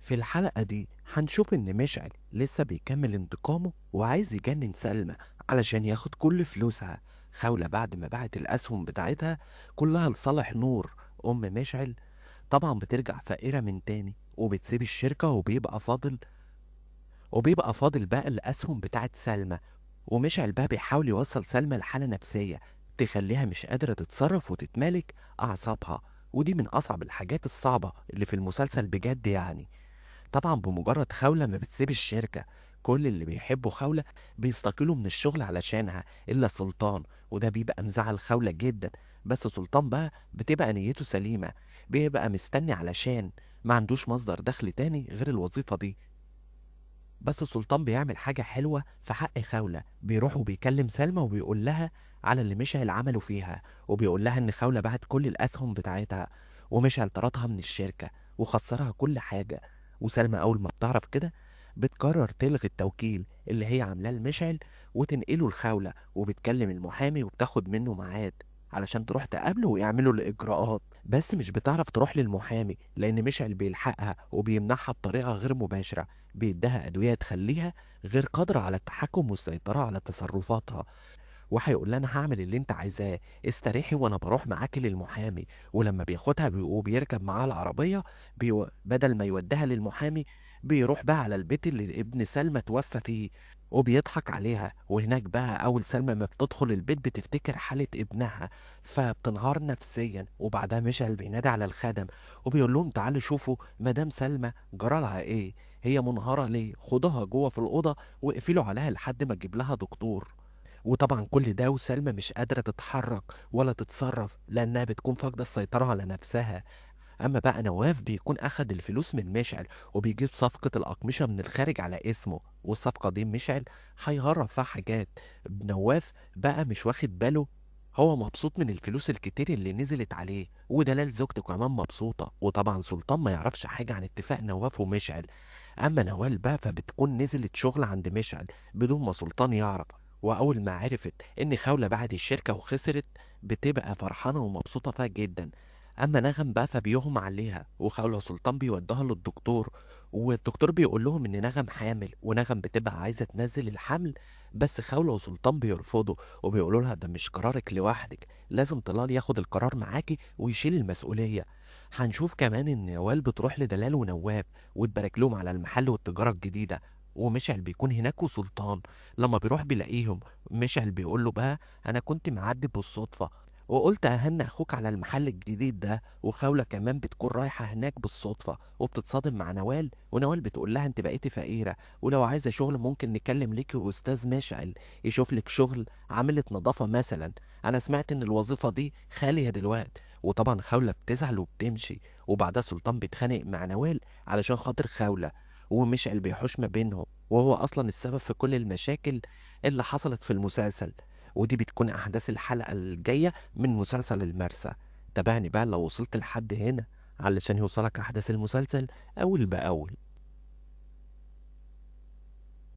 في الحلقة دي هنشوف إن مشعل لسه بيكمل انتقامه وعايز يجنن سلمى علشان ياخد كل فلوسها. خولة بعد ما باعت الأسهم بتاعتها كلها لصالح نور أم مشعل، طبعا بترجع فقيرة من تاني وبتسيب الشركة وبيبقى فاضل بقى الأسهم بتاعت سلمى. ومشعل بقى بيحاول يوصل سلمى لحالة نفسية تخليها مش قادرة تتصرف وتتمالك أعصابها، ودي من أصعب الحاجات الصعبة اللي في المسلسل بجد يعني. طبعا بمجرد خولة ما بتسيب الشركة كل اللي بيحبوا خولة بيستقيلوا من الشغل علشانها إلا سلطان، وده بيبقى مزعل خولة جدا. بس سلطان بقى بتبقى نيته سليمة، بيبقى مستني علشان ما عندوش مصدر دخل تاني غير الوظيفة دي. بس السلطان بيعمل حاجة حلوة في حق خولة، بيروح وبيكلم سلمى وبيقول لها على اللي مشعل عمله فيها، وبيقول لها إن خولة باعت كل الأسهم بتاعتها ومشعل طردها من الشركة وخسرها كل حاجة. وسلمى أول ما بتعرف كده بتقرر تلغي التوكيل اللي هي عاملاه لمشعل وتنقله لخولة، وبتكلم المحامي وبتاخد منه ميعاد علشان تروح تقابله ويعملوا الإجراءات. بس مش بتعرف تروح للمحامي لأن مشعل بيلحقها وبيمنعها بطريقة غير مباشرة، بيديها أدوية تخليها غير قادرة على التحكم والسيطرة على تصرفاتها. وهيقول لها أنا هعمل اللي انت عايزاه، استريحي وانا بروح معاكي للمحامي. ولما بياخدها وبيركب معاها العربية بدل ما يوديها للمحامي بيروح بقى على البيت اللي ابن سلمى توفى فيه وبيضحك عليها. وهناك بقى أول سلمى ما بتدخل البيت بتفتكر حالة ابنها فبتنهار نفسيا. وبعدها مشعل بينادي على الخدم وبيقول لهم تعالوا شوفوا مدام سلمى جرالها ايه، هي منهارة ليه، خدوها جوه في الأوضة واقفلوا عليها لحد ما تجيب لها دكتور. وطبعا كل ده وسلمى مش قادرة تتحرك ولا تتصرف لأنها بتكون فاقدة السيطرة على نفسها. أما بقى نواف بيكون أخد الفلوس من مشعل وبيجيب صفقة الأقمشة من الخارج على اسمه، والصفقة دي مشعل هيهرب فيها حاجات. نواف بقى مش واخد باله، هو مبسوط من الفلوس الكتير اللي نزلت عليه ودلال زوجته كمان مبسوطة. وطبعا سلطان ما يعرفش حاجة عن اتفاق نواف ومشعل. أما نوال بقى فبتكون نزلت شغل عند مشعل بدون ما سلطان يعرف. وأول ما عرفت إن خولة بعد الشركة وخسرت بتبقى فرحانة ومبسوطة فيها جدا. أما نغم بقى فبيغمى عليها وخولة سلطان بيوديها للدكتور، والدكتور بيقول لهم إن نغم حامل ونغم بتبقى عايزة تنزل الحمل. بس خولة وسلطان بيرفضوا وبيقولوا لها ده مش قرارك لوحدك، لازم طلال ياخد القرار معاكي ويشيل المسؤولية. هنشوف كمان إن نوال بتروح لدلال ونواب وتبارك لهم على المحل والتجارة الجديدة. ومشعل بيكون هناك وسلطان لما بيروح بيلاقيهم. مشعل بيقول له بقى انا كنت معدي بالصدفة وقلت اهني اخوك على المحل الجديد ده. وخولة كمان بتكون رايحة هناك بالصدفة وبتتصادم مع نوال، ونوال بتقول لها انت بقيتي فقيرة ولو عايزة شغل ممكن نكلم ليكي استاذ مشعل يشوف لك شغل عاملة نظافة مثلا، انا سمعت ان الوظيفة دي خالية دلوقتي. وطبعا خولة بتزعل وبتمشي. وبعدها سلطان بيتخانق مع نوال علشان خاطر خولة، ومشعل بيحوش ما بينهم وهو أصلا السبب في كل المشاكل اللي حصلت في المسلسل. ودي بتكون أحداث الحلقة الجاية من مسلسل المرسى. تابعني بقى لو وصلت لحد هنا علشان يوصلك أحداث المسلسل أول بأول.